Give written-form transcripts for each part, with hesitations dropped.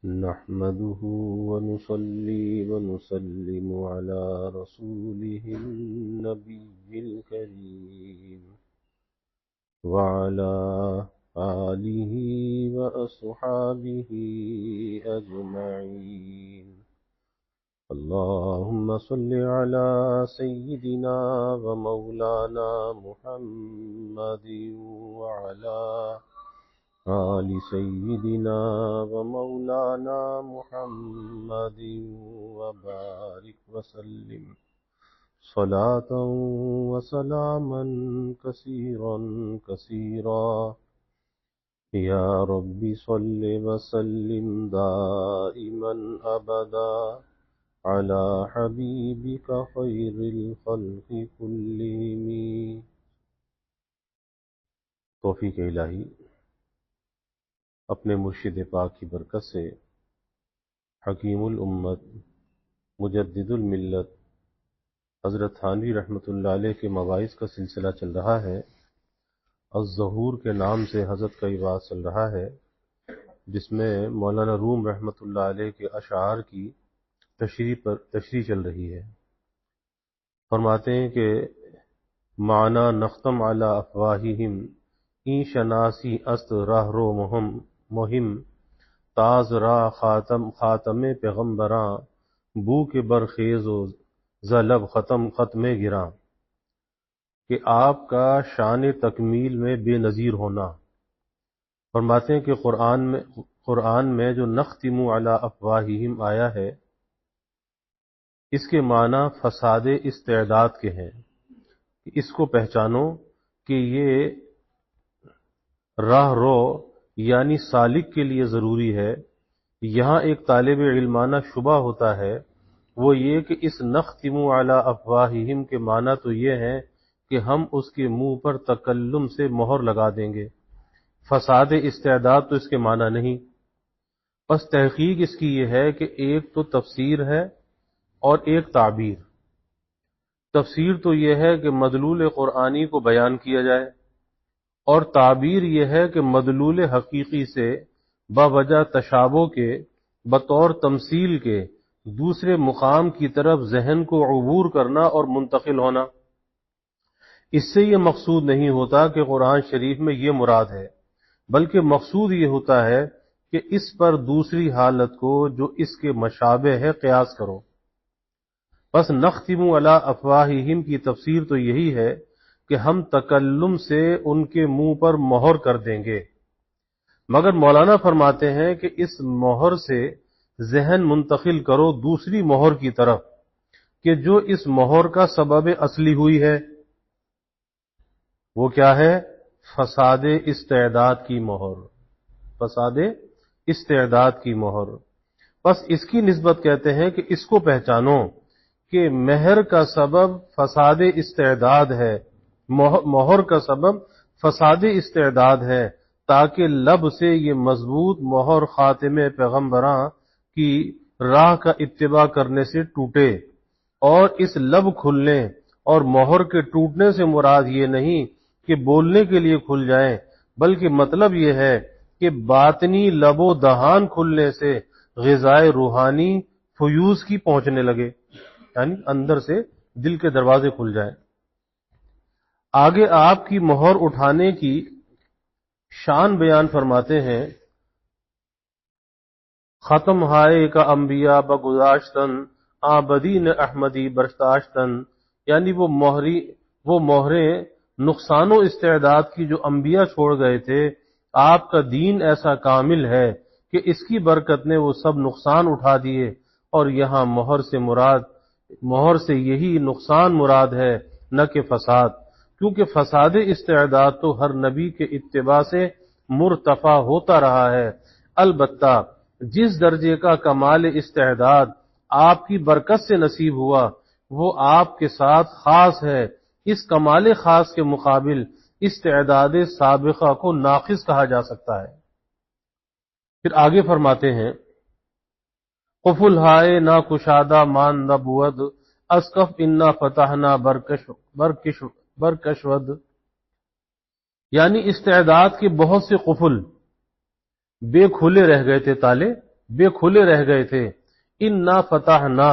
نحمده ونصلي ونسلم على رسوله النبي الكريم وعلى آله وأصحابه أجمعين. اللهم صل على سيدنا ومولانا محمد وعلى آل سيدنا ومولانا محمد وبارك وسلم صلاة وسلاما كثيرا كثيرا. يا رب صل وسلم دائما أبدا على حبيبك خير الخلق كلهم. توفیق الہی اپنے مرشد پاک کی برکت سے حکیم الامت مجدد الملت حضرت تھانوی رحمۃ اللہ علیہ کے مواعظ کا سلسلہ چل رہا ہے. الظہور کے نام سے حضرت کا یہ واعظ چل رہا ہے، جس میں مولانا روم رحمۃ اللہ علیہ کے اشعار کی تشریح چل رہی ہے. فرماتے ہیں کہ معنی نختم علی افواہہم این شناسی است راہ رو مہم تاز را خاتم پیغمبراں بو کے برخیز و زلب ختم گراں. کہ آپ کا شان تکمیل میں بے نظیر ہونا. فرماتے ہیں کہ قرآن میں جو نختم علی افواہہم آیا ہے، اس کے معنی فساد استعداد کے ہیں. اس کو پہچانو کہ یہ راہ رو یعنی سالک کے لیے ضروری ہے. یہاں ایک طالب علمانہ شبہ ہوتا ہے، وہ یہ کہ اس نختم علی افواہہم کے معنی تو یہ ہے کہ ہم اس کے منہ پر تکلم سے مہر لگا دیں گے. فساد استعداد تو اس کے معنی نہیں. بس تحقیق اس کی یہ ہے کہ ایک تو تفسیر ہے اور ایک تعبیر. تفسیر تو یہ ہے کہ مدلول قرآنی کو بیان کیا جائے، اور تعبیر یہ ہے کہ مدلول حقیقی سے باوجہ تشابہ کے بطور تمثیل کے دوسرے مقام کی طرف ذہن کو عبور کرنا اور منتقل ہونا. اس سے یہ مقصود نہیں ہوتا کہ قرآن شریف میں یہ مراد ہے، بلکہ مقصود یہ ہوتا ہے کہ اس پر دوسری حالت کو جو اس کے مشابہ ہے قیاس کرو. بس نختم علی افواہہم کی تفسیر تو یہی ہے کہ ہم تکلم سے ان کے منہ پر مہر کر دیں گے. مگر مولانا فرماتے ہیں کہ اس مہر سے ذہن منتقل کرو دوسری مہر کی طرف، کہ جو اس مہر کا سبب اصلی ہوئی ہے. وہ کیا ہے؟ فساد استعداد کی مہر. فساد استعداد کی مہر. بس اس کی نسبت کہتے ہیں کہ اس کو پہچانو کہ مہر کا سبب فساد استعداد ہے، مہر کا سبب فساد استعداد ہے، تاکہ لب سے یہ مضبوط مہر خاتم پیغمبراں کی راہ کا اتباع کرنے سے ٹوٹے. اور اس لب کھلنے اور مہر کے ٹوٹنے سے مراد یہ نہیں کہ بولنے کے لیے کھل جائیں، بلکہ مطلب یہ ہے کہ باطنی لب و دہان کھلنے سے غذائے روحانی فیوز کی پہنچنے لگے، یعنی اندر سے دل کے دروازے کھل جائیں. آگے آپ کی مہر اٹھانے کی شان بیان فرماتے ہیں. ختم ہائے کا انبیاء بگذاشتن آبدین احمدی برشتاشتن. یعنی وہ مہریں نقصان و استعداد کی جو انبیاء چھوڑ گئے تھے، آپ کا دین ایسا کامل ہے کہ اس کی برکت نے وہ سب نقصان اٹھا دیے. اور یہاں مہر سے یہی نقصان مراد ہے، نہ کہ فساد، کیونکہ فساد استعداد تو ہر نبی کے اتباع سے مرتفع ہوتا رہا ہے. البتہ جس درجے کا کمال استعداد آپ کی برکت سے نصیب ہوا وہ آپ کے ساتھ خاص ہے. اس کمال خاص کے مقابل استعداد سابقہ کو ناقص کہا جا سکتا ہے. پھر آگے فرماتے ہیں قفل ہائے نا کشادہ مان نبود اسقف انا فتحنا برکشود. یعنی استعداد کے بہت سے قفل بے کھلے رہ گئے تھے، تالے بے کھلے رہ گئے تھے۔ انا فتحنا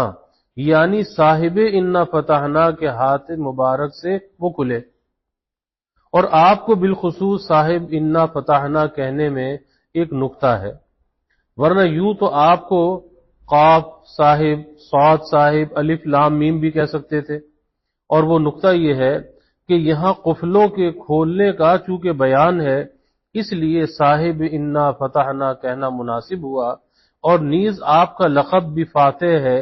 یعنی صاحب انا فتحنا کے ہاتھ مبارک سے وہ کھلے، اور آپ کو بالخصوص صاحب انا فتحنا کہنے میں ایک نکتہ ہے، ورنہ یوں تو آپ کو قاف صاحب، صاد صاحب، الف لام میم بھی کہہ سکتے تھے، اور وہ نکتہ یہ ہے کہ یہاں قفلوں کے کھولنے کا چونکہ بیان ہے، اس لیے صاحب انا فتحنا کہنا مناسب ہوا، اور نیز آپ کا لقب بھی فاتح ہے،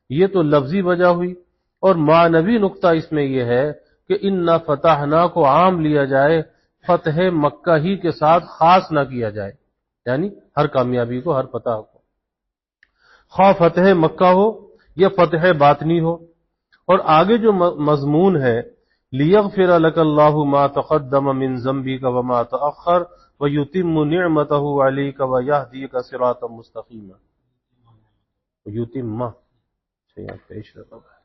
یہ تو لفظی وجہ ہوئی، اور معنوی نکتہ اس میں یہ ہے کہ انا فتحنا کو عام لیا جائے، فتح مکہ ہی کے ساتھ خاص نہ کیا جائے، یعنی ہر کامیابی کو، ہر فتح کو، خواہ فتح مکہ ہو یا فتح باطنی ہو۔ اور آگے جو مضمون ہے لِيَغْفِرَ لَكَ اللَّهُ مَا تَقَدَّمَ مِن ذَنبِكَ وَمَا تَأَخَّرَ وَيُتِمُّ نِعْمَتَهُ عَلَيْكَ وَيَهْدِيَكَ صِرَاطًا مُسْتَقِيمًا۔ یتم پیش رکھا ہے۔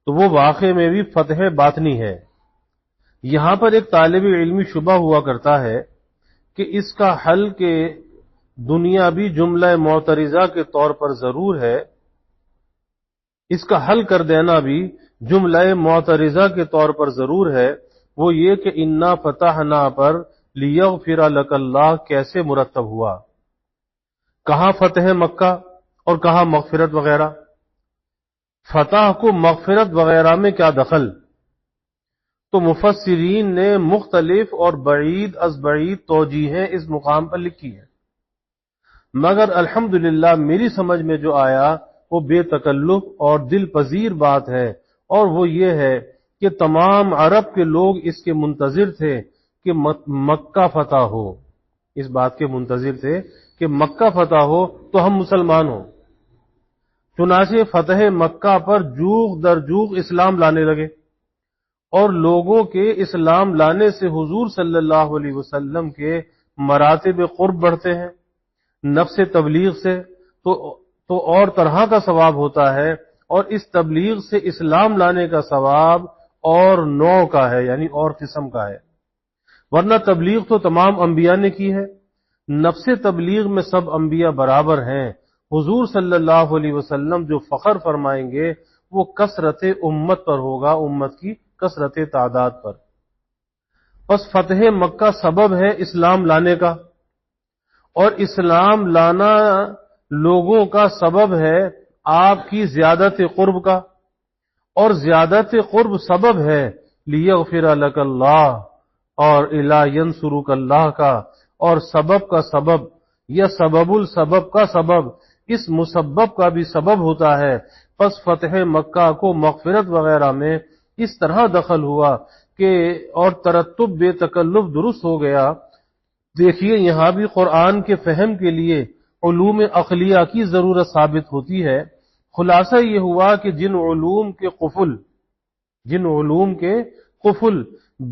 تو وہ واقع میں بھی فتح باطنی ہے۔ یہاں پر ایک طالب علمی شبہ ہوا کرتا ہے کہ اس کا حل کے دنیاوی جملہ معترضہ کے طور پر ضرور ہے، اس کا حل کر دینا بھی جملہ معترضہ کے طور پر ضرور ہے، وہ یہ کہ انا فتحنا پر لیغفر لک اللہ کیسے مرتب ہوا، کہاں فتح مکہ اور کہاں مغفرت وغیرہ، فتح کو مغفرت وغیرہ میں کیا دخل؟ تو مفسرین نے مختلف اور بعید از بعید توجیہیں اس مقام پر لکھی ہیں، مگر الحمدللہ میری سمجھ میں جو آیا وہ بے تکلف اور دل پذیر بات ہے، اور وہ یہ ہے کہ تمام عرب کے لوگ اس کے منتظر تھے کہ مکہ فتح ہو، اس بات کے منتظر تھے کہ مکہ فتح ہو تو ہم مسلمان ہوں۔ چنانچہ فتح مکہ پر جوغ در جوغ اسلام لانے لگے، اور لوگوں کے اسلام لانے سے حضور صلی اللہ علیہ وسلم کے مراتب قرب بڑھتے ہیں، نفس تبلیغ سے تو اور طرح کا ثواب ہوتا ہے، اور اس تبلیغ سے اسلام لانے کا ثواب اور نوع کا ہے، یعنی اور قسم کا ہے، ورنہ تبلیغ تو تمام انبیاء نے کی ہے، نفس تبلیغ میں سب انبیاء برابر ہیں۔ حضور صلی اللہ علیہ وسلم جو فخر فرمائیں گے وہ کثرت امت پر ہوگا، امت کی کثرت تعداد پر۔ بس فتح مکہ سبب ہے اسلام لانے کا، اور اسلام لانا لوگوں کا سبب ہے آپ کی زیادت قرب کا، اور زیادت قرب سبب ہے لیغفر لک اللہ اور الا ینصرک اللہ کا، اور سبب کا سبب یا سبب السبب کا سبب اس مسبب کا بھی سبب ہوتا ہے۔ پس فتح مکہ کو مغفرت وغیرہ میں اس طرح دخل ہوا کہ اور ترتب بے تکلف درست ہو گیا۔ دیکھیے یہاں بھی قرآن کے فہم کے لیے علوم عقلیہ کی ضرورت ثابت ہوتی ہے۔ خلاصہ یہ ہوا کہ جن علوم کے قفل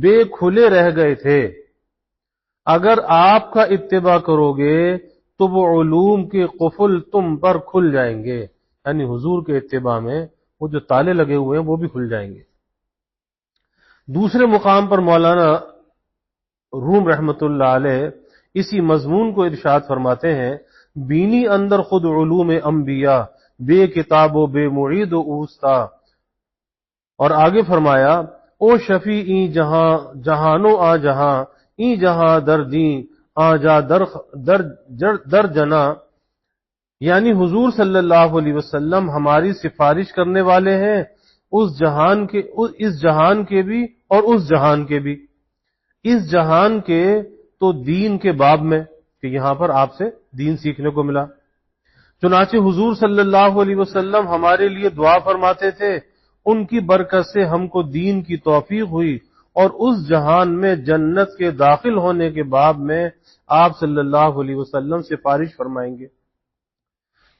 بے کھلے رہ گئے تھے، اگر آپ کا اتباع کرو گے تو وہ علوم کے قفل تم پر کھل جائیں گے، یعنی حضور کے اتباع میں وہ جو تالے لگے ہوئے ہیں وہ بھی کھل جائیں گے۔ دوسرے مقام پر مولانا روم رحمت اللہ علیہ اسی مضمون کو ارشاد فرماتے ہیں، بینی اندر خود علوم انبیاء بے کتاب و بے معید و اوستا، اور آگے فرمایا او شفیع جہاں جہانو آ جہاں ای جہاں در دین آ جا در جنا، یعنی حضور صلی اللہ علیہ وسلم ہماری سفارش کرنے والے ہیں اس جہان کے بھی اور اس جہان کے بھی، اس جہان کے تو دین کے باب میں کہ یہاں پر آپ سے دین سیکھنے کو ملا، چنانچہ حضور صلی اللہ علیہ وسلم ہمارے لیے دعا فرماتے تھے، ان کی برکت سے ہم کو دین کی توفیق ہوئی، اور اس جہان میں جنت کے داخل ہونے کے باب میں آپ صلی اللہ علیہ وسلم سفارش فرمائیں گے۔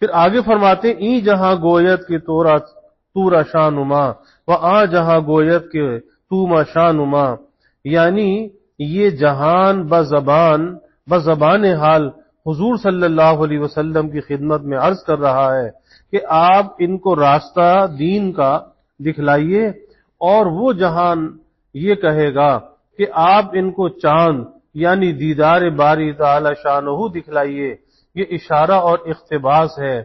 پھر آگے فرماتے ہیں ای جہاں گویت کے تورا شانما و آ جہاں گویت کے توما شانما، یعنی یہ جہان بزبان حال حضور صلی اللہ علیہ وسلم کی خدمت میں عرض کر رہا ہے کہ آپ ان کو راستہ دین کا دکھلائیے، اور وہ جہان یہ کہے گا کہ آپ ان کو چاند یعنی دیدار باری تعالی شانہ دکھلائیے۔ یہ اشارہ اور اقتباس ہے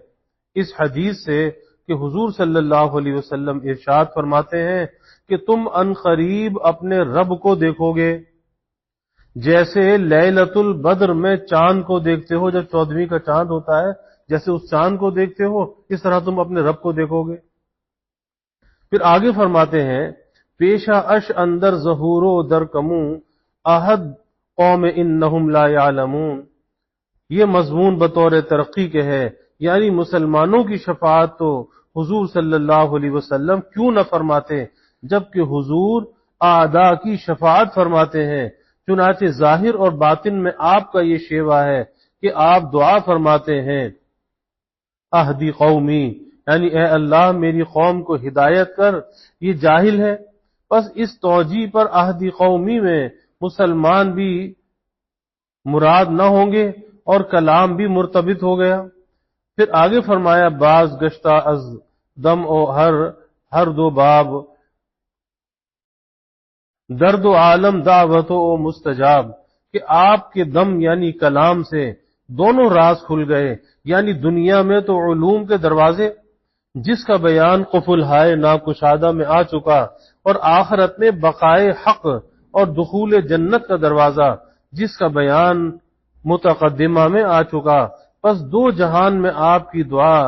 اس حدیث سے کہ حضور صلی اللہ علیہ وسلم ارشاد فرماتے ہیں کہ تم ان قریب اپنے رب کو دیکھو گے، جیسے لیلۃ البدر میں چاند کو دیکھتے ہو، جب 14ویں کا چاند ہوتا ہے، جیسے اس چاند کو دیکھتے ہو اس طرح تم اپنے رب کو دیکھو گے۔ پھر آگے فرماتے ہیں پیشہ اش اندر ظہور و در کموں احد قوم انہم لا یعلمون۔ یہ مضمون بطور ترقی کے ہے، یعنی مسلمانوں کی شفاعت تو حضور صلی اللہ علیہ وسلم کیوں نہ فرماتے جبکہ حضور اعداء کی شفاعت فرماتے ہیں۔ چنانچہ ظاہر اور باطن میں آپ کا یہ شیوا ہے کہ آپ دعا فرماتے ہیں اہدی قومی، یعنی اے اللہ میری قوم کو ہدایت کر، یہ جاہل ہے۔ بس اس توجیہ پر اہدی قومی میں مسلمان بھی مراد نہ ہوں گے اور کلام بھی مرتبط ہو گیا۔ پھر آگے فرمایا باز گشتہ از دم او ہر دو باب درد و عالم دعوت و مستجاب، کہ آپ کے دم یعنی کلام سے دونوں راز کھل گئے، یعنی دنیا میں تو علوم کے دروازے جس کا بیان قفل ہائے ناکشادہ میں آ چکا، اور آخرت میں بقائے حق اور دخول جنت کا دروازہ جس کا بیان متقدمہ میں آ چکا۔ بس دو جہان میں آپ کی دعا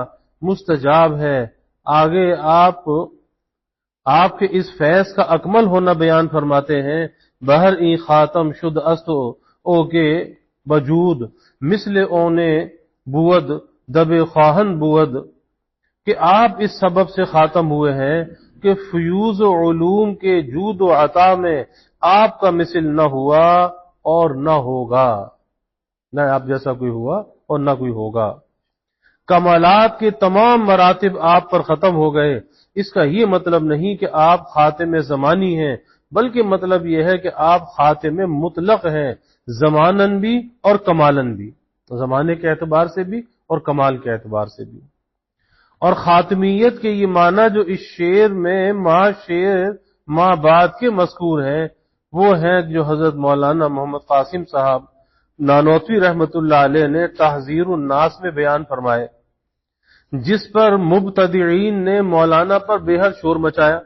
مستجاب ہے۔ آگے آپ کے اس فیض کا اکمل ہونا بیان فرماتے ہیں بہر ای خاتم شد است او کے بجود مثل اونے بود دب خواہن بود، کہ آپ اس سبب سے خاتم ہوئے ہیں کہ فیوز و علوم کے جود و عطا میں آپ کا مثل نہ ہوا اور نہ ہوگا، نہ آپ جیسا کوئی ہوا اور نہ کوئی ہوگا۔ کمالات کے تمام مراتب آپ پر ختم ہو گئے۔ اس کا یہ مطلب نہیں کہ آپ خاتم زمانی ہیں، بلکہ مطلب یہ ہے کہ آپ خاتم مطلق ہیں، زمانن بھی اور کمالن بھی، زمانے کے اعتبار سے بھی اور کمال کے اعتبار سے بھی۔ اور خاتمیت کے یہ معنی جو اس شعر میں ماں بعد کے مذکور ہیں وہ ہیں جو حضرت مولانا محمد قاسم صاحب نانوتوی رحمت اللہ علیہ نے تحذیر الناس میں بیان فرمائے، جس پر مبتدعین نے مولانا پر بے حد شور مچایا۔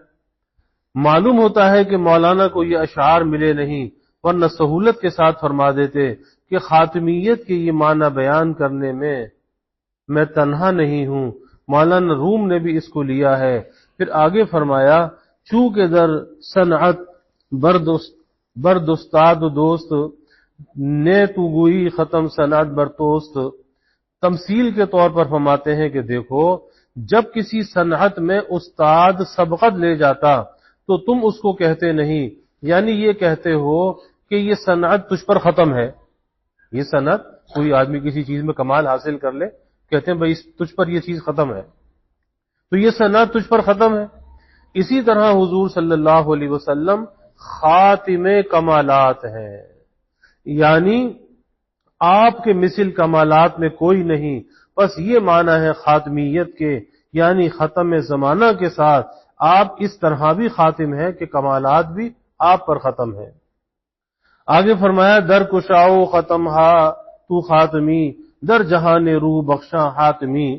معلوم ہوتا ہے کہ مولانا کو یہ اشعار ملے نہیں، ورنہ سہولت کے ساتھ فرما دیتے کہ خاتمیت کے یہ معنی بیان کرنے میں تنہا نہیں ہوں، مولانا روم نے بھی اس کو لیا ہے۔ پھر آگے فرمایا چونکہ در صنعت برد استاد دوست نے تو گوئی ختم صنعت برتوست۔ تمثیل کے طور پر فرماتے ہیں کہ دیکھو جب کسی صنعت میں استاد سبقت لے جاتا تو تم اس کو کہتے نہیں، یعنی یہ کہتے ہو کہ یہ صنعت تجھ پر ختم ہے۔ یہ صنعت کوئی آدمی کسی چیز میں کمال حاصل کر لے، کہتے ہیں بھائی تجھ پر یہ چیز ختم ہے، تو یہ صنعت تجھ پر ختم ہے۔ اسی طرح حضور صلی اللہ علیہ وسلم خاتم کمالات ہیں، یعنی آپ کے مثل کمالات میں کوئی نہیں۔ بس یہ معنی ہے خاتمیت کے، یعنی ختم زمانہ کے ساتھ آپ اس طرح بھی خاتم ہیں کہ کمالات بھی آپ پر ختم ہیں۔ آگے فرمایا در کشاؤ ختم ہا تو خاتمی در جہان روح بخشاں حاتمی۔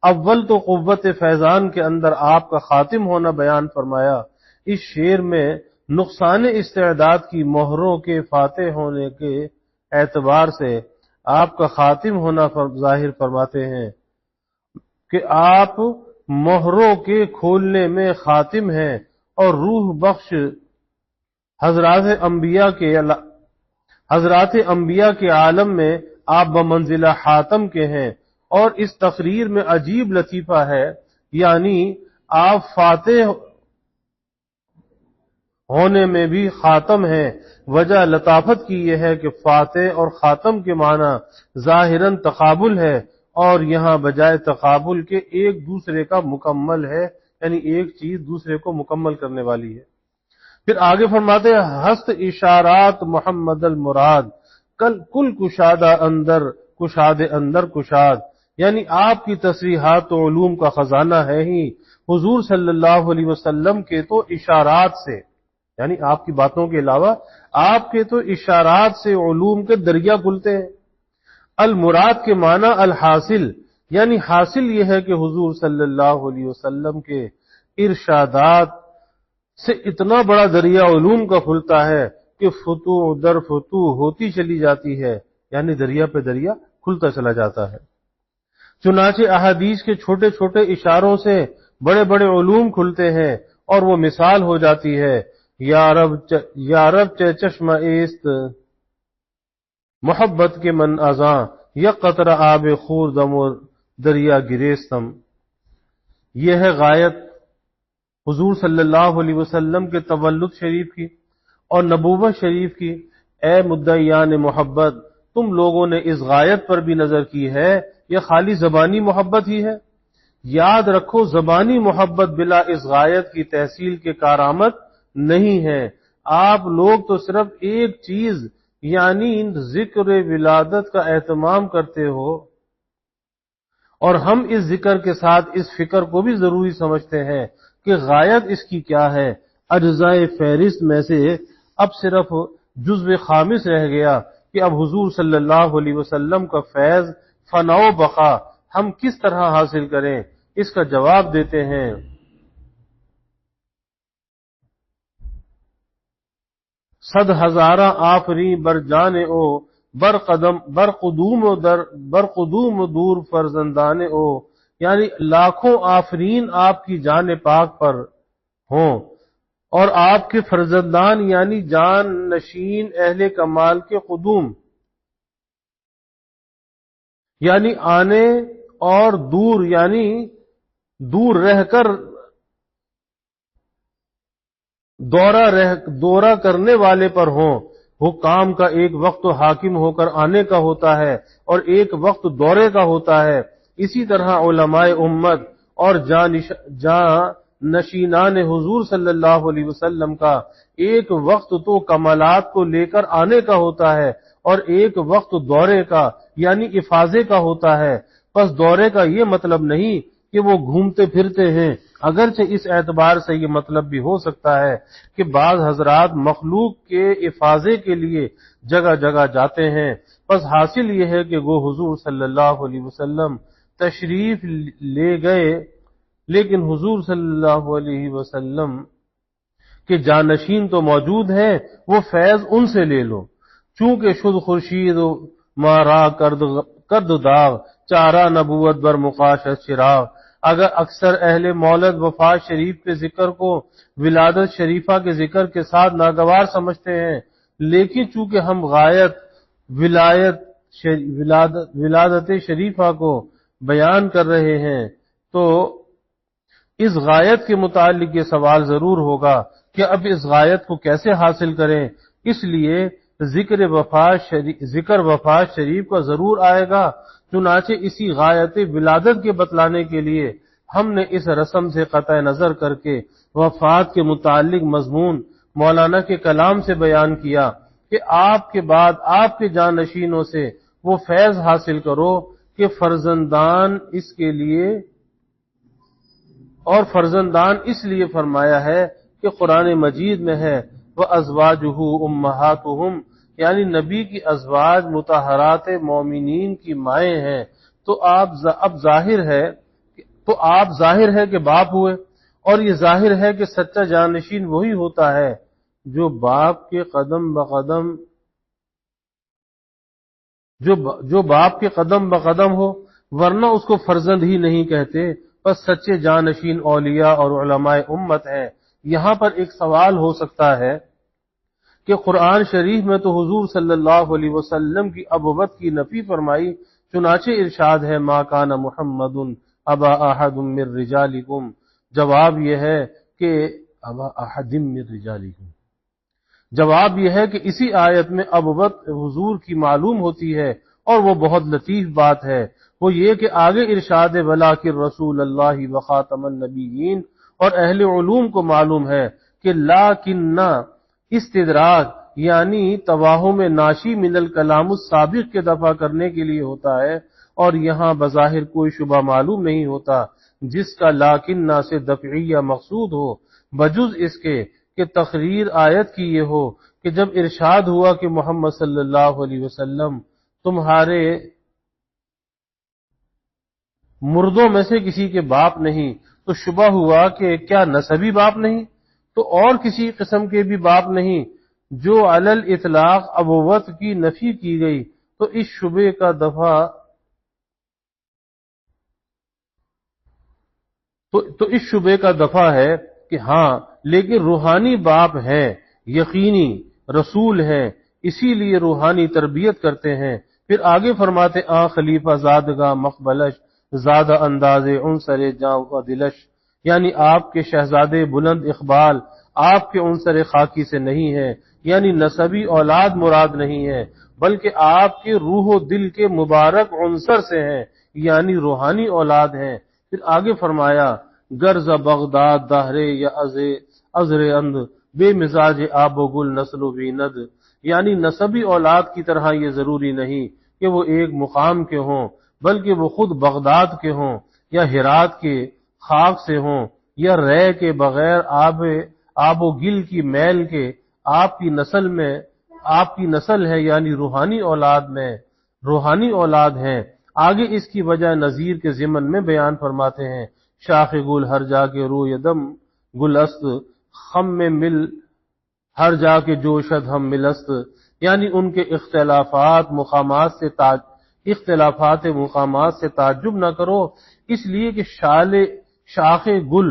اول تو قوت فیضان کے اندر آپ کا خاتم ہونا بیان فرمایا۔ اس شعر میں نقصان استعداد کی مہروں کے فاتح ہونے کے اعتبار سے آپ کا خاتم ہونا ظاہر فرماتے ہیں کہ آپ مہروں کے کھولنے میں خاتم ہیں، اور روح بخش حضرات انبیاء کے عالم میں آپ بمنزلہ حاتم کے ہیں۔ اور اس تقریر میں عجیب لطیفہ ہے، یعنی آپ فاتح ہونے میں بھی خاتم ہیں۔ وجہ لطافت کی یہ ہے کہ فاتح اور خاتم کے معنی ظاہراً تقابل ہے، اور یہاں بجائے تقابل کے ایک دوسرے کا مکمل ہے، یعنی ایک چیز دوسرے کو مکمل کرنے والی ہے۔ پھر آگے فرماتے ہیں ہست اشارات محمد المراد کل کشادہ اندر کشاد، یعنی آپ کی تصریحات و علوم کا خزانہ ہے ہی حضور صلی اللہ علیہ وسلم کے تو اشارات سے، یعنی آپ کی باتوں کے علاوہ آپ کے تو اشارات سے علوم کے دریا کھلتے ہیں۔ المراد کے معنی الحاصل، یعنی حاصل یہ ہے کہ حضور صلی اللہ علیہ وسلم کے ارشادات سے اتنا بڑا دریا علوم کا کھلتا ہے کہ فتوح در فتوح ہوتی چلی جاتی ہے، یعنی دریا پہ دریا کھلتا چلا جاتا ہے۔ چنانچہ احادیث کے چھوٹے چھوٹے اشاروں سے بڑے بڑے علوم کھلتے ہیں، اور وہ مثال ہو جاتی ہے، یا رب چشم ایست محبت کے من ازاں، یا قطر آب خوردم و دریا گریستم۔ یہ ہے غایت حضور صلی اللہ علیہ وسلم کے تولد شریف کی اور نبوت شریف کی۔ اے مدعیان محبت، تم لوگوں نے اس غایت پر بھی نظر کی ہے یا خالی زبانی محبت ہی ہے؟ یاد رکھو، زبانی محبت بلا اس غایت کی تحصیل کے کارآمد نہیں ہے۔ آپ لوگ تو صرف ایک چیز یعنی ذکر ولادت کا اہتمام کرتے ہو، اور ہم اس ذکر کے ساتھ اس فکر کو بھی ضروری سمجھتے ہیں کہ غایت اس کی کیا ہے۔ اجزائے فہرست میں سے اب صرف جزو خامس رہ گیا کہ اب حضور صلی اللہ علیہ وسلم کا فیض فنا و بقا ہم کس طرح حاصل کریں، اس کا جواب دیتے ہیں۔ صد ہزارہ آفری بر جان او بر قدوم و دور فرزندان او، یعنی لاکھوں آفرین آپ کی جان پاک پر ہوں، اور آپ کے فرزندان یعنی جان نشین اہل کمال کے قدوم، یعنی آنے اور دور یعنی دور رہ کر دورہ کرنے والے پر ہوں۔ حکام کا ایک وقت حاکم ہو کر آنے کا ہوتا ہے اور ایک وقت دورے کا ہوتا ہے، اسی طرح علماء امت اور جاں نشینان حضور صلی اللہ علیہ وسلم کا ایک وقت تو کمالات کو لے کر آنے کا ہوتا ہے اور ایک وقت دورے کا یعنی افاضے کا ہوتا ہے۔ بس دورے کا یہ مطلب نہیں کہ وہ گھومتے پھرتے ہیں، اگرچہ اس اعتبار سے یہ مطلب بھی ہو سکتا ہے کہ بعض حضرات مخلوق کے افاضے کے لیے جگہ جگہ جاتے ہیں۔ بس حاصل یہ ہے کہ وہ حضور صلی اللہ علیہ وسلم تشریف لے گئے، لیکن حضور صلی اللہ علیہ وسلم کے جانشین تو موجود ہیں، وہ فیض ان سے لے لو۔ چونکہ شد خورشید مارا کرد داغ، چارہ نبوت بر مقاشت چراغ۔ اگر اکثر اہل مولد وفات شریف کے ذکر کو ولادت شریفہ کے ذکر کے ساتھ ناگوار سمجھتے ہیں، لیکن چونکہ ہم غایت ولادت شریفہ کو بیان کر رہے ہیں تو اس غایت کے متعلق یہ سوال ضرور ہوگا کہ اب اس غایت کو کیسے حاصل کریں۔ اس لیے ذکر وفات شریف کا ضرور آئے گا۔ چنانچہ اسی غایت ولادت کے بتلانے کے لیے ہم نے اس رسم سے قطع نظر کر کے وفات کے متعلق مضمون مولانا کے کلام سے بیان کیا کہ آپ کے بعد آپ کے جانشینوں سے وہ فیض حاصل کرو کہ فرزندان اس لیے فرمایا ہے کہ قرآن مجید میں ہے وَأَزْوَاجُهُ أُمَّهَاتُهُمْ، یعنی نبی کی ازواج مطہرات مومنین کی مائیں ہیں۔ تو اب ظاہر ہے کہ باپ ہوئے، اور یہ ظاہر ہے کہ سچا جانشین وہی ہوتا ہے جو باپ کے قدم بقدم ہو، ورنہ اس کو فرزند ہی نہیں کہتے۔ بس سچے جانشین اولیاء اور علماء امت ہیں۔ یہاں پر ایک سوال ہو سکتا ہے کہ قرآن شریف میں تو حضور صلی اللہ علیہ وسلم کی ابوت کی نفی فرمائی، چنانچہ ارشاد ہے ما کان محمد ابا احد من رجالکم۔ جواب یہ ہے کہ ابا احد من رجالکم، جواب یہ ہے کہ اسی آیت میں ابوت حضور کی معلوم ہوتی ہے، اور وہ بہت لطیف بات ہے۔ وہ یہ کہ آگے ارشاد ولاکن رسول اللہ وخاتم النبیین، اور اہل علوم کو معلوم ہے کہ لاکن استدراک یعنی توہم ناشی من الکلام السابق کے دفع کرنے کے لیے ہوتا ہے، اور یہاں بظاہر کوئی شبہ معلوم نہیں ہوتا جس کا لاکن سے دفعیہ مقصود ہو، بجز اس کے کہ تقریر آیت کی یہ ہو کہ جب ارشاد ہوا کہ محمد صلی اللہ علیہ وسلم تمہارے مردوں میں سے کسی کے باپ نہیں، تو شبہ ہوا کہ کیا نسبی باپ نہیں، تو اور کسی قسم کے بھی باپ نہیں، جو علی الاطلاق ابوت کی نفی کی گئی، تو اس شبے کا دفع تو اس شبے کا دفع ہے کہ ہاں لیکن روحانی باپ ہے، یقینی رسول ہے، اسی لیے روحانی تربیت کرتے ہیں۔ پھر آگے فرماتے خلیفہ زادگاہ مقبلش زادہ انداز عنصر جاں و دلش، یعنی آپ کے شہزادے بلند اقبال آپ کے عنصر خاکی سے نہیں ہے، یعنی نسبی اولاد مراد نہیں ہے، بلکہ آپ کے روح و دل کے مبارک عنصر سے ہیں، یعنی روحانی اولاد ہیں۔ پھر آگے فرمایا گرز بغداد دہرے یا ازر اند بے مزاج آب و گل نسل و بیند، یعنی نسبی اولاد کی طرح یہ ضروری نہیں کہ وہ ایک مقام کے ہوں، بلکہ وہ خود بغداد کے ہوں یا ہرات کے خاک سے ہوں یا رے کے بغیر آب و گل کی میل کے آپ کی نسل ہے، یعنی روحانی اولاد میں روحانی اولاد ہیں۔ آگے اس کی وجہ نظیر کے ضمن میں بیان فرماتے ہیں شاخ گل ہر جا کے روی دم گل است، خم میں مل ہر جا کے جوشد ہم ملست، یعنی ان کے اختلافات مقامات سے تعجب نہ کرو، اس لیے کہ شاخ گل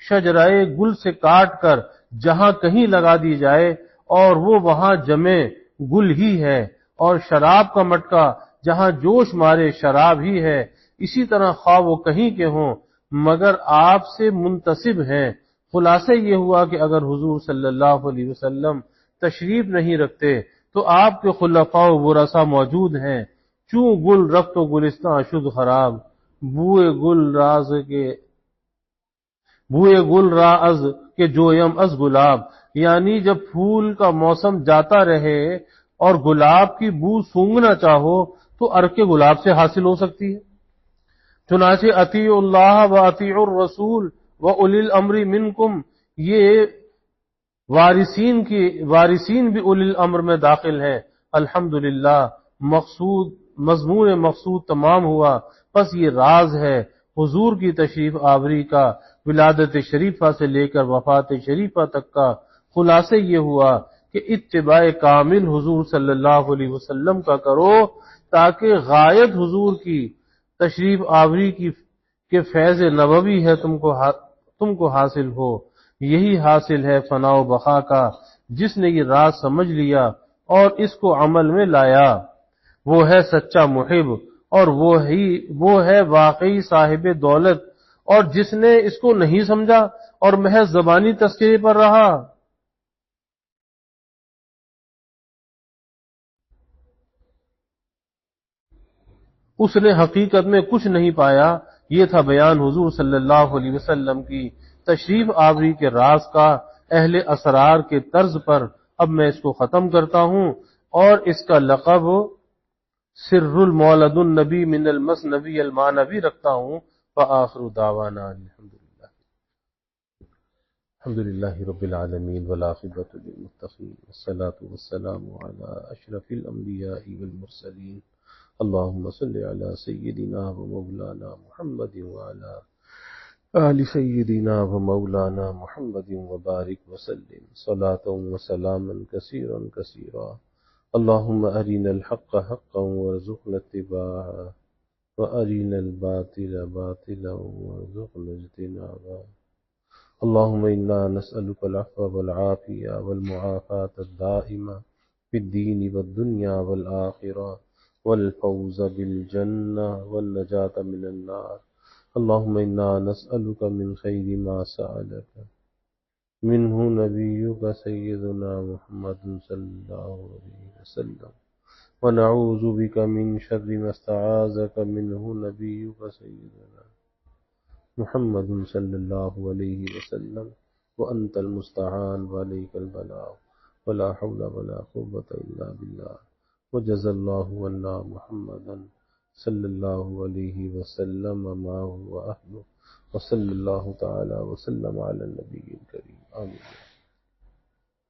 شجرائے گل سے کاٹ کر جہاں کہیں لگا دی جائے اور وہ وہاں جمے گل ہی ہے، اور شراب کا مٹکا جہاں جوش مارے شراب ہی ہے، اسی طرح خواہ وہ کہیں کے ہوں مگر آپ سے منتسب ہیں۔ خلاصہ یہ ہوا کہ اگر حضور صلی اللہ علیہ وسلم تشریف نہیں رکھتے تو آپ کے خلفاء و ورثاء موجود ہیں، چوں گل رفت و گلستاں شد خراب، بوئے گل را از کے جویم از گلاب، یعنی جب پھول کا موسم جاتا رہے اور گلاب کی بو سونگنا چاہو تو ارک گلاب سے حاصل ہو سکتی ہے۔ چنانچہ اطیعوا اللہ و اطیعوا الرسول و اولی الامر منکم، یہ وارثین بھی اولی الامر میں داخل ہیں۔ الحمدللہ مضمون مقصود تمام ہوا، پس یہ راز ہے حضور کی تشریف آوری کا، ولادت شریفہ سے لے کر وفات شریفہ تک کا۔ خلاصہ یہ ہوا کہ اتباع کامل حضور صلی اللہ علیہ وسلم کا کرو تاکہ غایت حضور کی تشریف آوری کے فیض نبوی ہے تم کو حاصل ہو۔ یہی حاصل ہے فنا و بقا کا، جس نے یہ راز سمجھ لیا اور اس کو عمل میں لایا وہ ہے سچا محب، اور وہ ہے واقعی صاحب دولت، اور جس نے اس کو نہیں سمجھا اور محض زبانی تذکرے پر رہا اس نے حقیقت میں کچھ نہیں پایا۔ یہ تھا بیان حضور صلی اللہ علیہ وسلم کی تشریف آوری کے راز کا اہل اسرار کے طرز پر۔ اب میں اس کو ختم کرتا ہوں اور اس کا لقب سر المولد النبی من المسنبی المانوی رکھتا ہوں۔ وآخر دعوانا الحمد للہ رب العالمین والعاقبۃ للمتقین والصلاة والسلام علی اشرف الانبیاء والمرسلین اللهم صل على سيدنا ومولانا محمد وعلى آل سيدنا ومولانا محمد وبارك وسلم صلاة وسلاما كثيرا كثيرا اللهم أرنا الحق حقا وارزقنا اتباعه وأرنا الباطل باطلا وارزقنا اجتنابه اللهم إنا نسألك العفو والعافية والمعافاة الدائمة في الدين والدنيا والآخرة والفوز بالجنة والنجاة من النار اللهم إنا نسألك من خير ما سألك منه نبيك سيدنا محمد صلى الله عليه وسلم ونعوذ بك من شر ما استعاذك منه نبيك سيدنا محمد صلى الله عليه وسلم وأنت المستعان وعليك البلاغ ولا حول ولا قوة إلا بالله وجزى الله عنا محمدا صلى الله عليه وسلم ما هو أهله وصلى الله تعالى وسلم على النبي الكريم آمين.